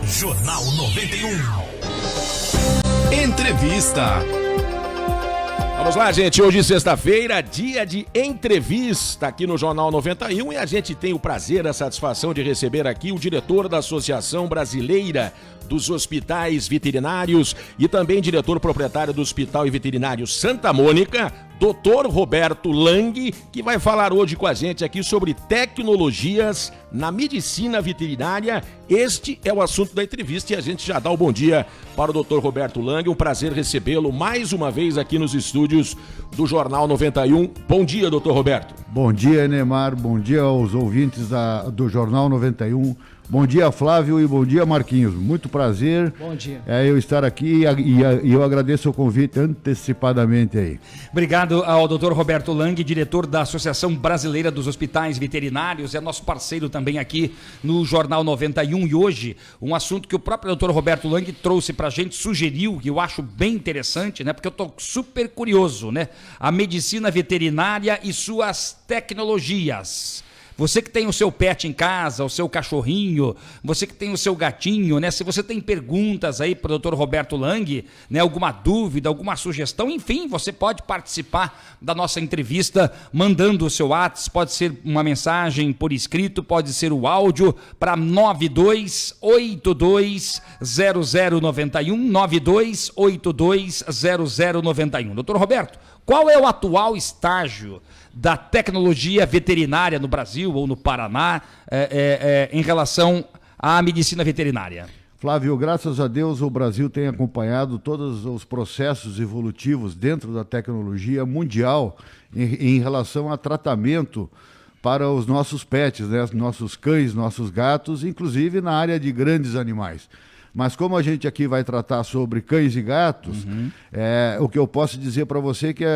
Jornal 91. Entrevista. Vamos lá, gente. Hoje, sexta-feira, dia de entrevista aqui no Jornal 91 e a gente tem o prazer, a satisfação de receber aqui o diretor da Associação Brasileira dos Hospitais Veterinários e também diretor proprietário do Hospital e Veterinário Santa Mônica, Dr. Roberto Lang, que vai falar hoje com a gente aqui sobre tecnologias na medicina veterinária. Este é o assunto da entrevista e a gente já dá o bom dia para o Dr. Roberto Lang. Um prazer recebê-lo mais uma vez aqui nos estúdios do Jornal 91. Bom dia, Dr. Roberto. Bom dia, Neymar. Bom dia aos ouvintes do Jornal 91. Bom dia, Flávio, e bom dia, Marquinhos. Muito prazer. Bom dia. Eu estar aqui e eu agradeço o convite antecipadamente aí. Obrigado ao Dr. Roberto Lang, diretor da Associação Brasileira dos Hospitais Veterinários, é nosso parceiro também aqui no Jornal 91. E hoje, um assunto que o próprio Dr. Roberto Lang trouxe pra gente, sugeriu, que eu acho bem interessante, né? Porque eu tô super curioso, né? A medicina veterinária e suas tecnologias. Você que tem o seu pet em casa, o seu cachorrinho, você que tem o seu gatinho, né? Se você tem perguntas aí para o Dr. Roberto Lang, né? Alguma dúvida, alguma sugestão, enfim, você pode participar da nossa entrevista mandando o seu WhatsApp, pode ser uma mensagem por escrito, pode ser o áudio para 92820091, 92820091. Dr. Roberto, qual é o atual estágio da tecnologia veterinária no Brasil ou no Paraná em relação à medicina veterinária? Flávio, graças a Deus o Brasil tem acompanhado todos os processos evolutivos dentro da tecnologia mundial em relação a tratamento para os nossos pets, né? Nossos cães, nossos gatos, inclusive na área de grandes animais. Mas como a gente aqui vai tratar sobre cães e gatos, o que eu posso dizer para você é que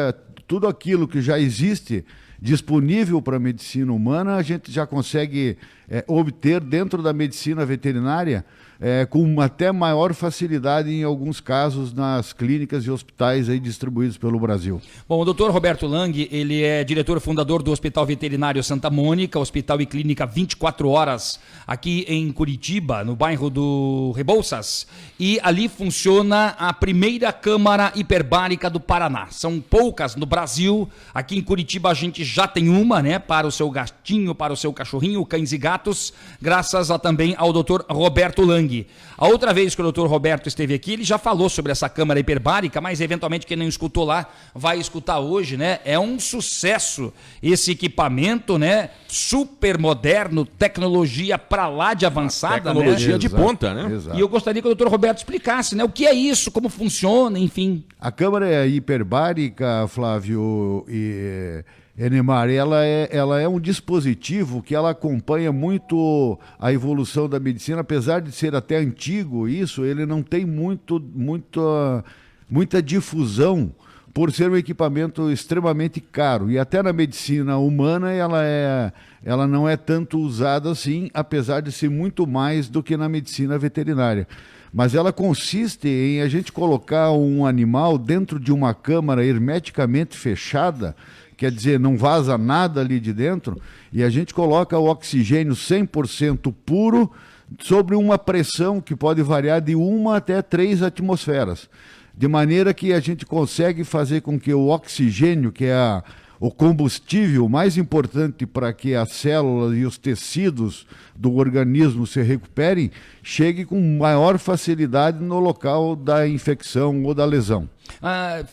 tudo aquilo que já existe disponível para a medicina humana, a gente já consegue obter dentro da medicina veterinária com até maior facilidade em alguns casos nas clínicas e hospitais aí distribuídos pelo Brasil. Bom, o Dr. Roberto Lang, ele é diretor fundador do Hospital Veterinário Santa Mônica, hospital e clínica 24 horas aqui em Curitiba, no bairro do Rebouças, e ali funciona a primeira câmara hiperbárica do Paraná. São poucas no Brasil, aqui em Curitiba a gente já tem uma, né, para o seu gatinho, para o seu cachorrinho, cães e gatos, graças também ao Dr. Roberto Lang. A outra vez que o Dr. Roberto esteve aqui, ele já falou sobre essa câmara hiperbárica, mas eventualmente quem não escutou lá vai escutar hoje, né? É um sucesso esse equipamento, né? Super moderno, tecnologia pra lá de avançada, tecnologia, né? de ponta, né? Exato. E eu gostaria que o Dr. Roberto explicasse, né? O que é isso, como funciona, enfim. A câmara hiperbárica, Flávio e Neymar, ela é um dispositivo que ela acompanha muito a evolução da medicina, apesar de ser até antigo isso, ele não tem muita difusão por ser um equipamento extremamente caro. E até na medicina humana ela não é tanto usada assim, apesar de ser muito mais do que na medicina veterinária. Mas ela consiste em a gente colocar um animal dentro de uma câmara hermeticamente fechada, quer dizer, não vaza nada ali de dentro, e a gente coloca o oxigênio 100% puro sobre uma pressão que pode variar de 1 até 3 atmosferas. De maneira que a gente consegue fazer com que o oxigênio, que é o combustível mais importante para que as células e os tecidos do organismo se recuperem, chegue com maior facilidade no local da infecção ou da lesão.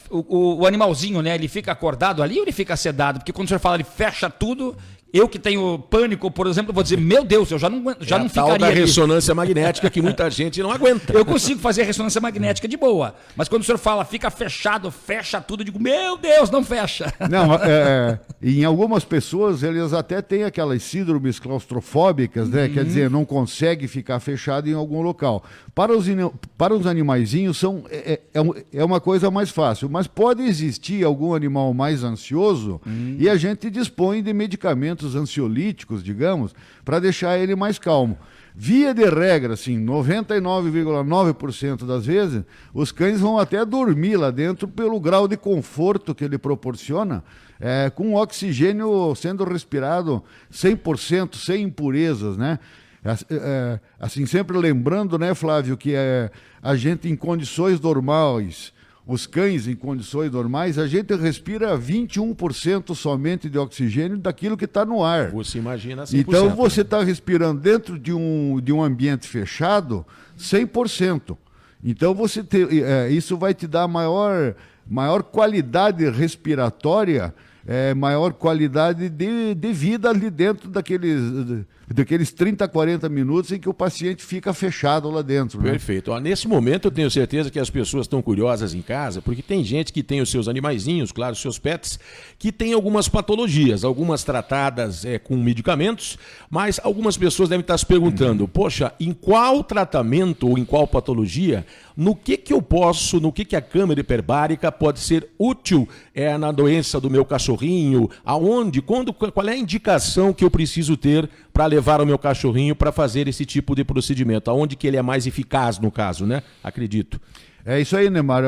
O animalzinho, né, ele fica acordado ali ou ele fica sedado? Porque quando o senhor fala ele fecha tudo, eu que tenho pânico, por exemplo, vou dizer, meu Deus, eu já não ficaria tal da ali. ressonância magnética que muita gente não aguenta. Eu consigo fazer a ressonância magnética de boa, mas quando o senhor fala fica fechado, fecha tudo, eu digo, meu Deus, não fecha. Não, em algumas pessoas eles até têm aquelas síndromes claustrofóbicas, né? Quer dizer, não consegue ficar fechado em algum local. Para os animaizinhos é uma coisa mais fácil, mas pode existir algum animal mais ansioso e a gente dispõe de medicamentos ansiolíticos, digamos, para deixar ele mais calmo. Via de regra, assim, 99,9% das vezes, os cães vão até dormir lá dentro pelo grau de conforto que ele proporciona, com o oxigênio sendo respirado 100%, sem impurezas, né? Assim, sempre lembrando, né, Flávio, que a gente em condições normais, os cães em condições normais, a gente respira 21% somente de oxigênio daquilo que está no ar. Você imagina 100%. Então você está respirando dentro de um ambiente fechado 100%. Então isso vai te dar maior qualidade respiratória, maior qualidade de vida ali dentro daqueles 30, 40 minutos em que o paciente fica fechado lá dentro. Né? Perfeito. Ó, nesse momento eu tenho certeza que as pessoas estão curiosas em casa, porque tem gente que tem os seus animaizinhos, claro, os seus pets, que tem algumas patologias, algumas tratadas com medicamentos, mas algumas pessoas devem estar se perguntando, poxa, em qual tratamento ou em qual patologia, no que a câmara hiperbárica pode ser útil na doença do meu cachorrinho, aonde, qual é a indicação que eu preciso ter para levar o meu cachorrinho para fazer esse tipo de procedimento, aonde que ele é mais eficaz no caso, né? Acredito. É isso aí, Neymar.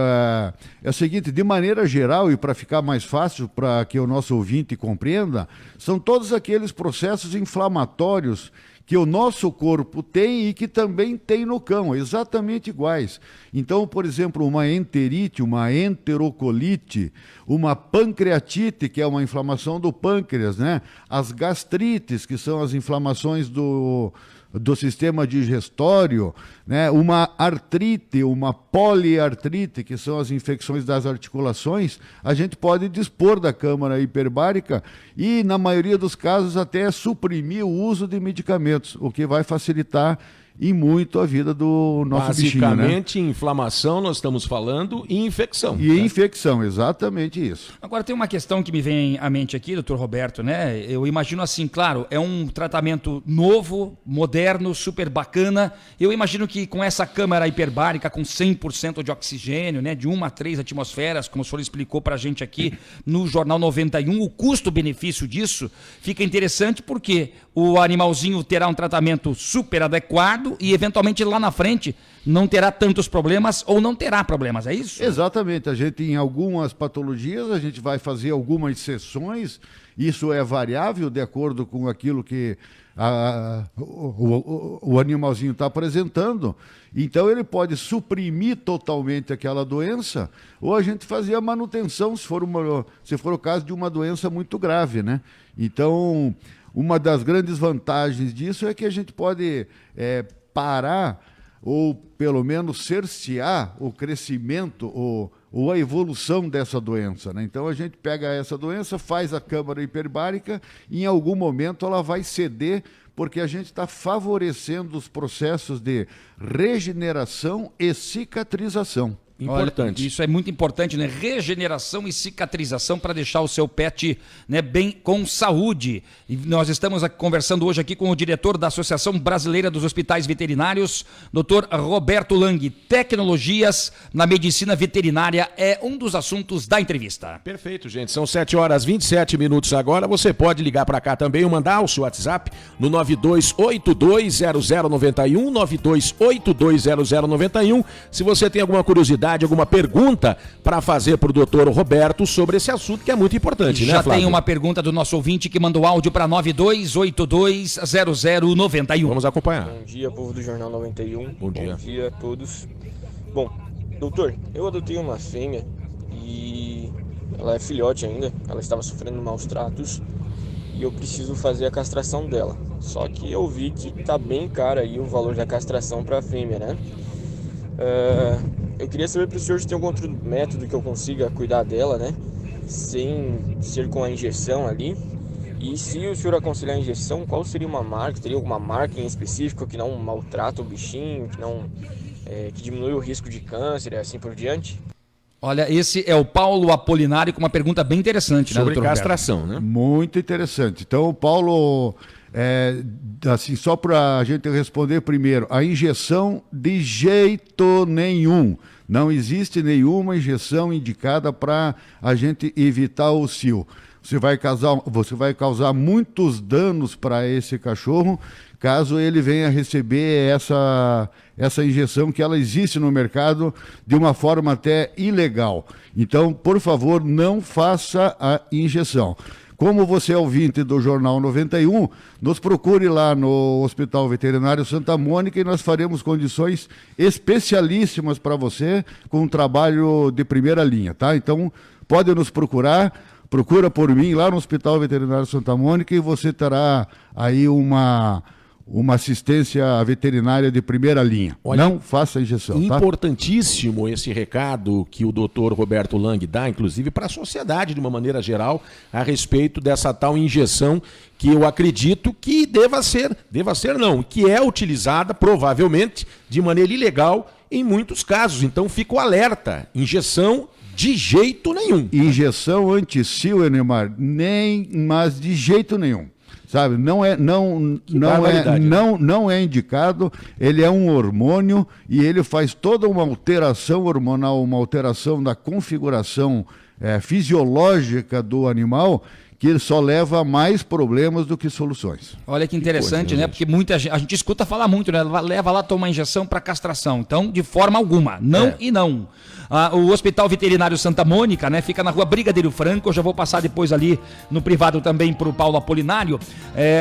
É o seguinte, de maneira geral e para ficar mais fácil para que o nosso ouvinte compreenda, são todos aqueles processos inflamatórios que o nosso corpo tem e que também tem no cão, exatamente iguais. Então, por exemplo, uma enterite, uma enterocolite, uma pancreatite, que é uma inflamação do pâncreas, né? As gastrites, que são as inflamações do sistema digestório, né? Uma artrite, uma poliartrite, que são as infecções das articulações, a gente pode dispor da câmara hiperbárica e, na maioria dos casos, até suprimir o uso de medicamentos, o que vai facilitar e muito a vida do nosso bichinho, né? Basicamente, inflamação, nós estamos falando, e infecção. E infecção, exatamente isso. Agora, tem uma questão que me vem à mente aqui, doutor Roberto, né? Eu imagino assim, claro, é um tratamento novo, moderno, super bacana. Eu imagino que com essa câmara hiperbárica, com 100% de oxigênio, né? De 1 a 3 atmosferas, como o senhor explicou pra gente aqui no Jornal 91, o custo-benefício disso fica interessante porque o animalzinho terá um tratamento super adequado e, eventualmente, lá na frente, não terá tantos problemas ou não terá problemas, é isso? Exatamente. A gente, em algumas patologias, a gente vai fazer algumas sessões, isso é variável de acordo com aquilo que o animalzinho está apresentando. Então, ele pode suprimir totalmente aquela doença ou a gente fazer a manutenção, se for o caso de uma doença muito grave, né? Então, uma das grandes vantagens disso é que a gente pode parar ou pelo menos cercear o crescimento ou a evolução dessa doença, né? Então a gente pega essa doença, faz a câmara hiperbárica e em algum momento ela vai ceder porque a gente está favorecendo os processos de regeneração e cicatrização. Importante. Olha, isso é muito importante, né? Regeneração e cicatrização para deixar o seu pet, né, bem com saúde. E nós estamos conversando hoje aqui com o diretor da Associação Brasileira dos Hospitais Veterinários, Dr. Roberto Lang. Tecnologias na medicina veterinária é um dos assuntos da entrevista. Perfeito, gente. São 7h27 agora. Você pode ligar para cá também ou mandar o seu WhatsApp no 92820091, 92820091. Se você tem alguma curiosidade, alguma pergunta para fazer para o doutor Roberto sobre esse assunto que é muito importante, né, Já Flávio? tem uma pergunta do nosso ouvinte que mandou áudio para 92820091. Vamos acompanhar. Bom dia, povo do Jornal 91. Bom dia. Bom dia a todos. Bom, doutor, eu adotei uma fêmea e ela é filhote ainda. Ela estava sofrendo maus tratos e eu preciso fazer a castração dela. Só que eu vi que tá bem caro aí o valor da castração para a fêmea, né? Eu queria saber para o senhor se tem algum outro método que eu consiga cuidar dela, né? Sem ser com a injeção ali. E se o senhor aconselhar a injeção, qual seria uma marca? Teria alguma marca em específico que não maltrata o bichinho, que diminui o risco de câncer e assim por diante? Olha, esse é o Paulo Apolinário com uma pergunta bem interessante, né, Sobre doutor castração, Roberto? né? Muito interessante. Então, Paulo, assim, só para a gente responder primeiro, a injeção de jeito nenhum. Não existe nenhuma injeção indicada para a gente evitar o cio. Você vai causar muitos danos para esse cachorro caso ele venha receber essa injeção, que ela existe no mercado de uma forma até ilegal. Então, por favor, não faça a injeção. Como você é ouvinte do Jornal 91, nos procure lá no Hospital Veterinário Santa Mônica e nós faremos condições especialíssimas para você com um trabalho de primeira linha, tá? Então, pode nos procurar, procura por mim lá no Hospital Veterinário Santa Mônica e você terá aí uma assistência veterinária de primeira linha. Olha, não faça injeção, tá? Importantíssimo esse recado que o doutor Roberto Lang dá, inclusive para a sociedade de uma maneira geral, a respeito dessa tal injeção que eu acredito que que é utilizada provavelmente de maneira ilegal em muitos casos. Então fica o alerta, injeção de jeito nenhum. Injeção anti-sil, Enemar, mas de jeito nenhum. Sabe, não é indicado, ele é um hormônio e ele faz toda uma alteração hormonal, uma alteração da configuração fisiológica do animal, que ele só leva a mais problemas do que soluções. Olha que interessante, coisa, né? Porque a gente escuta falar muito, né? Leva lá tomar injeção para castração. Então, de forma alguma, não e não. O Hospital Veterinário Santa Mônica, né? Fica na Rua Brigadeiro Franco. Eu já vou passar depois ali no privado também para o Paulo Apolinário.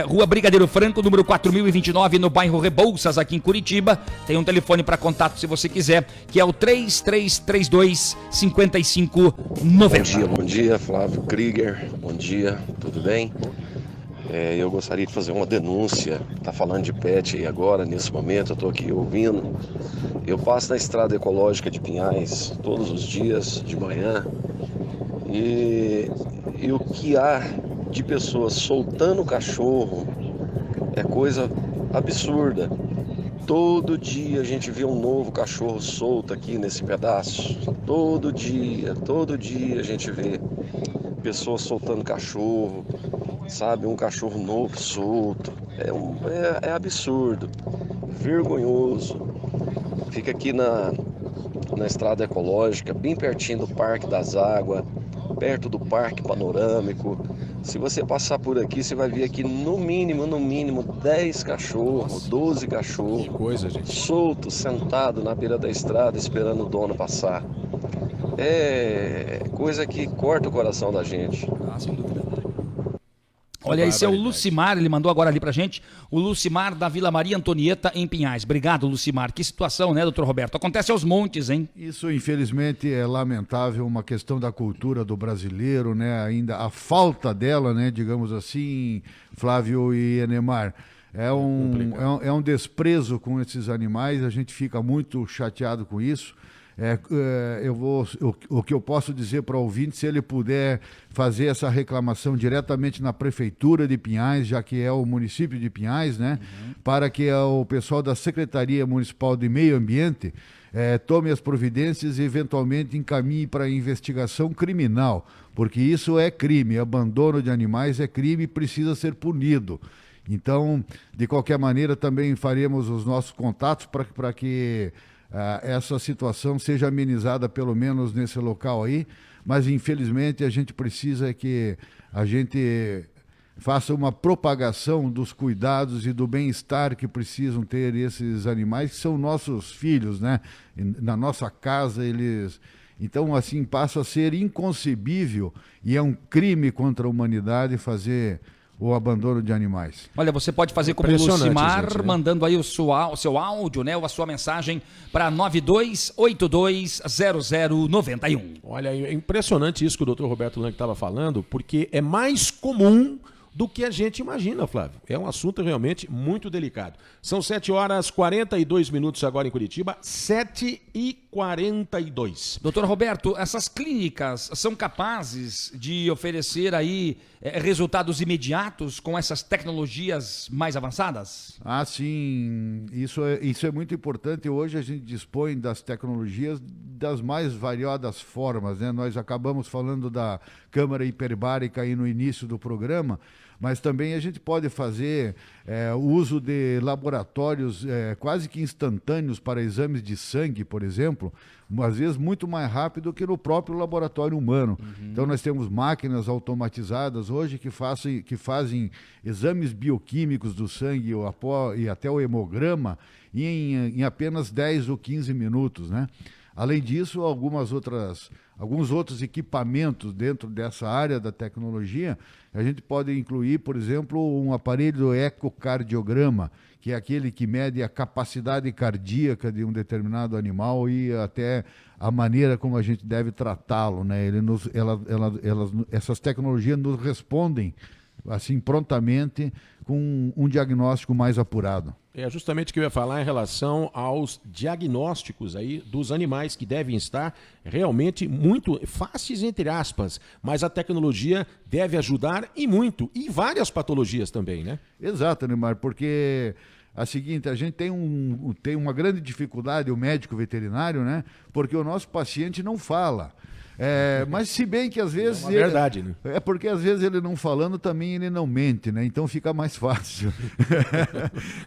Rua Brigadeiro Franco, número 4029, no bairro Rebouças, aqui em Curitiba. Tem um telefone para contato se você quiser, que é o 3332-5590. Bom dia, Flávio Krieger. Bom dia, tudo bem? Eu gostaria de fazer uma denúncia. Tá falando de pet aí agora, nesse momento, eu tô aqui ouvindo. Eu passo na estrada ecológica de Pinhais todos os dias de manhã e o que há de pessoas soltando cachorro é coisa absurda. Todo dia a gente vê um novo cachorro solto aqui nesse pedaço. Todo dia a gente vê pessoas soltando cachorro, sabe? Um cachorro novo solto. É absurdo, vergonhoso. Fica aqui na estrada ecológica, bem pertinho do Parque das Águas, perto do Parque Panorâmico. Se você passar por aqui, você vai ver aqui no mínimo 10 cachorros, 12 cachorros. Que coisa, gente. Soltos, sentados na beira da estrada, esperando o dono passar. É coisa que corta o coração da gente. Sem dúvida. Olha, esse é o Lucimar, ele mandou agora ali pra gente, o Lucimar da Vila Maria Antonieta, em Pinhais. Obrigado, Lucimar. Que situação, né, doutor Roberto? Acontece aos montes, hein? Isso, infelizmente, é lamentável, uma questão da cultura do brasileiro, né? Ainda a falta dela, né, digamos assim, Flávio e Enemar. É um desprezo com esses animais, a gente fica muito chateado com isso. O que eu posso dizer para o ouvinte, se ele puder fazer essa reclamação diretamente na Prefeitura de Pinhais, já que é o município de Pinhais, né? Para que o pessoal da Secretaria Municipal de Meio Ambiente tome as providências e eventualmente encaminhe para investigação criminal, porque isso é crime, abandono de animais é crime e precisa ser punido. Então, de qualquer maneira, também faremos os nossos contatos para que essa situação seja amenizada pelo menos nesse local aí, mas infelizmente a gente precisa que a gente faça uma propagação dos cuidados e do bem-estar que precisam ter esses animais, que são nossos filhos, né? Na nossa casa eles... Então, assim, passa a ser inconcebível e é um crime contra a humanidade fazer o abandono de animais. Olha, você pode fazer como o Lucimar, gente, né? Mandando aí o seu áudio, né, ou a sua mensagem para 92820091. Olha, é impressionante isso que o doutor Roberto Lang estava falando, porque é mais comum do que a gente imagina, Flávio. É um assunto realmente muito delicado. São 7h42 agora em Curitiba, 7h42. Doutor Roberto, essas clínicas são capazes de oferecer aí resultados imediatos com essas tecnologias mais avançadas? Ah, sim. Isso é muito importante. Hoje a gente dispõe das tecnologias das mais variadas formas, né? Nós acabamos falando da câmara hiperbárica aí no início do programa, mas também a gente pode fazer o uso de laboratórios quase que instantâneos para exames de sangue, por exemplo, às vezes muito mais rápido que no próprio laboratório humano. Então nós temos máquinas automatizadas hoje que fazem exames bioquímicos do sangue e até o hemograma em apenas 10 ou 15 minutos, né? Além disso, alguns outros equipamentos dentro dessa área da tecnologia, a gente pode incluir, por exemplo, um aparelho ecocardiograma, que é aquele que mede a capacidade cardíaca de um determinado animal e até a maneira como a gente deve tratá-lo, né? Essas tecnologias nos respondem assim prontamente com um diagnóstico mais apurado. É justamente o que eu ia falar em relação aos diagnósticos aí dos animais que devem estar realmente muito fáceis, entre aspas, mas a tecnologia deve ajudar e muito, e várias patologias também, né? Exato, Neymar, porque a seguinte, a gente tem uma grande dificuldade, o médico veterinário, né? Porque o nosso paciente não fala. Mas se bem que às vezes... É uma verdade, né? É porque às vezes ele não falando também ele não mente, né? Então fica mais fácil.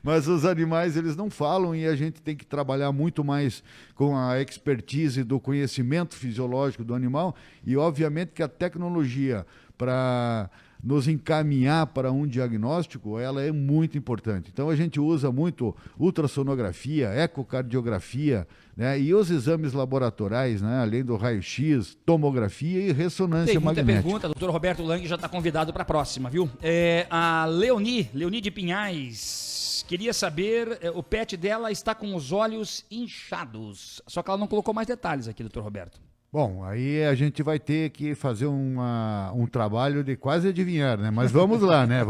Mas os animais eles não falam e a gente tem que trabalhar muito mais com a expertise do conhecimento fisiológico do animal e obviamente que a tecnologia para nos encaminhar para um diagnóstico, ela é muito importante. Então a gente usa muito ultrassonografia, ecocardiografia, né? E os exames laboratoriais, né? Além do raio-x, tomografia e ressonância Tem muita magnética. pergunta, doutor Roberto Lang já está convidado para a próxima, viu? A Leoni de Pinhais, queria saber, o pet dela está com os olhos inchados, só que ela não colocou mais detalhes aqui, doutor Roberto. Bom, aí a gente vai ter que fazer um trabalho de quase adivinhar, né? Mas vamos lá, né?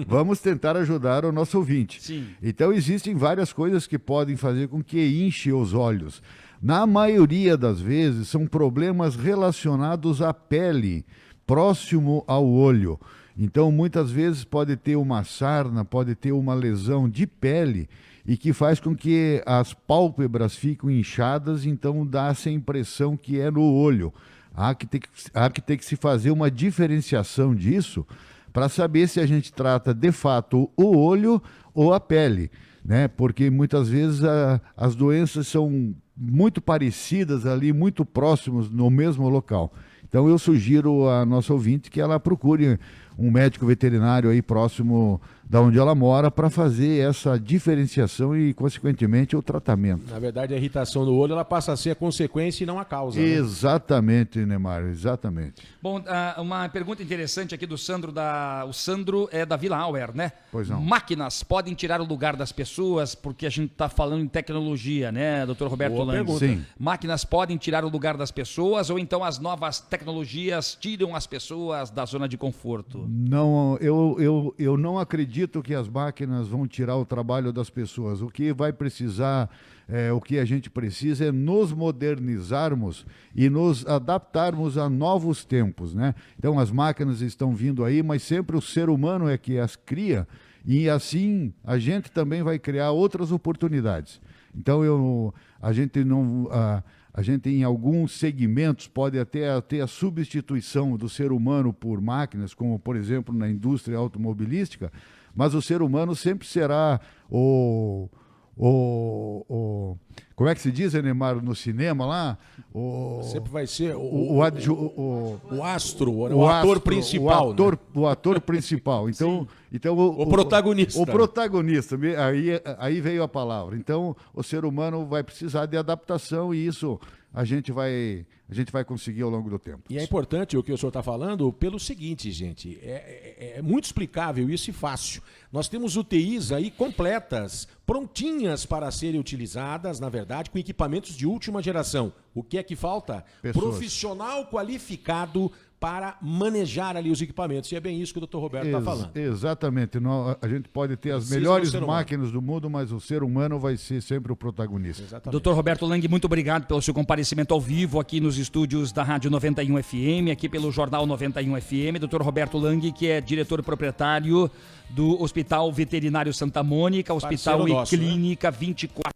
Vamos tentar ajudar o nosso ouvinte. Sim. Então existem várias coisas que podem fazer com que enche os olhos. Na maioria das vezes são problemas relacionados à pele, próximo ao olho. Então muitas vezes pode ter uma sarna, pode ter uma lesão de pele e que faz com que as pálpebras fiquem inchadas, então dá essa impressão que é no olho. Há que ter que se fazer uma diferenciação disso para saber se a gente trata de fato o olho ou a pele, né? Porque muitas vezes as doenças são muito parecidas ali, muito próximos no mesmo local. Então eu sugiro a nossa ouvinte que ela procure um médico veterinário aí próximo da onde ela mora para fazer essa diferenciação e, consequentemente, o tratamento. Na verdade, a irritação no olho ela passa a ser a consequência e não a causa. Né? Exatamente, Neymar, exatamente. Bom, uma pergunta interessante aqui do Sandro, o Sandro é da Vila Auer, né? Pois não. Máquinas podem tirar o lugar das pessoas, porque a gente está falando em tecnologia, né, doutor Roberto Boa Lang? pergunta. Sim. Máquinas podem tirar o lugar das pessoas ou então as novas tecnologias tiram as pessoas da zona de conforto? Não, eu não acredito que as máquinas vão tirar o trabalho das pessoas. O que vai precisar, o que a gente precisa é nos modernizarmos e nos adaptarmos a novos tempos, né? Então as máquinas estão vindo aí, mas sempre o ser humano é que as cria e assim a gente também vai criar outras oportunidades. Então a gente em alguns segmentos pode até ter a substituição do ser humano por máquinas, como por exemplo na indústria automobilística, mas o ser humano sempre será como é que se diz, Neymar, no cinema lá? Sempre vai ser o astro, o ator principal. O ator principal. Então o protagonista. O protagonista, aí veio a palavra. Então, o ser humano vai precisar de adaptação e isso a gente vai conseguir ao longo do tempo. E é importante o que o senhor está falando pelo seguinte, gente, é muito explicável isso e fácil. Nós temos UTIs aí completas, prontinhas para serem utilizadas, na verdade, com equipamentos de última geração. O que é que falta? Pessoas. Profissional qualificado para manejar ali os equipamentos. E é bem isso que o Dr. Roberto está falando. Exatamente. A gente pode ter as Precisa melhores do ser humano. máquinas do mundo, mas o ser humano vai ser sempre o protagonista. Exatamente. Doutor Roberto Lang, muito obrigado pelo seu comparecimento ao vivo aqui nos estúdios da Rádio 91 FM, aqui pelo Jornal 91 FM. Doutor Roberto Lang, que é diretor proprietário do Hospital Veterinário Santa Mônica, Hospital Parceiro e nosso, Clínica 24 horas.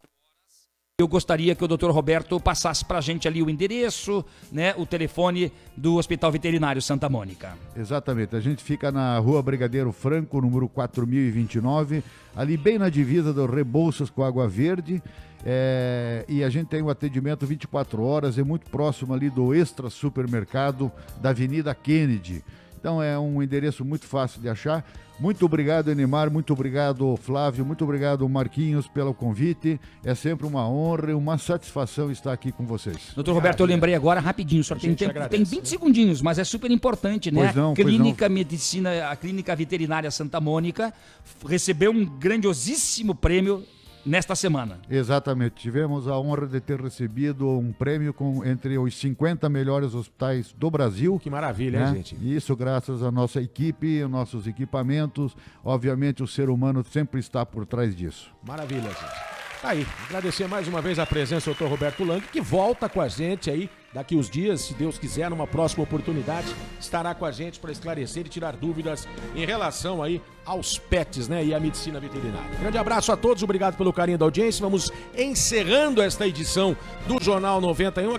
Eu gostaria que o Dr. Roberto passasse para a gente ali o endereço, né, o telefone do Hospital Veterinário Santa Mônica. Exatamente. A gente fica na Rua Brigadeiro Franco, número 4029, ali bem na divisa do Rebouças com Água Verde. E a gente tem um atendimento 24 horas, é muito próximo ali do Extra Supermercado da Avenida Kennedy. Então é um endereço muito fácil de achar. Muito obrigado, Enimar, muito obrigado, Flávio, muito obrigado, Marquinhos, pelo convite. É sempre uma honra e uma satisfação estar aqui com vocês. Doutor Roberto, eu lembrei agora, rapidinho, só tem tempo, tem 20 segundinhos, mas é super importante, né? Pois não, A Clínica Veterinária Santa Mônica recebeu um grandiosíssimo prêmio nesta semana. Exatamente, tivemos a honra de ter recebido um prêmio entre os 50 melhores hospitais do Brasil. Que maravilha, hein, gente? Isso graças à nossa equipe, aos nossos equipamentos. Obviamente o ser humano sempre está por trás disso. Maravilha, gente. Tá aí, agradecer mais uma vez a presença do Dr. Roberto Lang, que volta com a gente aí daqui uns dias, se Deus quiser, numa próxima oportunidade, estará com a gente para esclarecer e tirar dúvidas em relação aí aos pets, né, e à medicina veterinária. Grande abraço a todos, obrigado pelo carinho da audiência. Vamos encerrando esta edição do Jornal 91.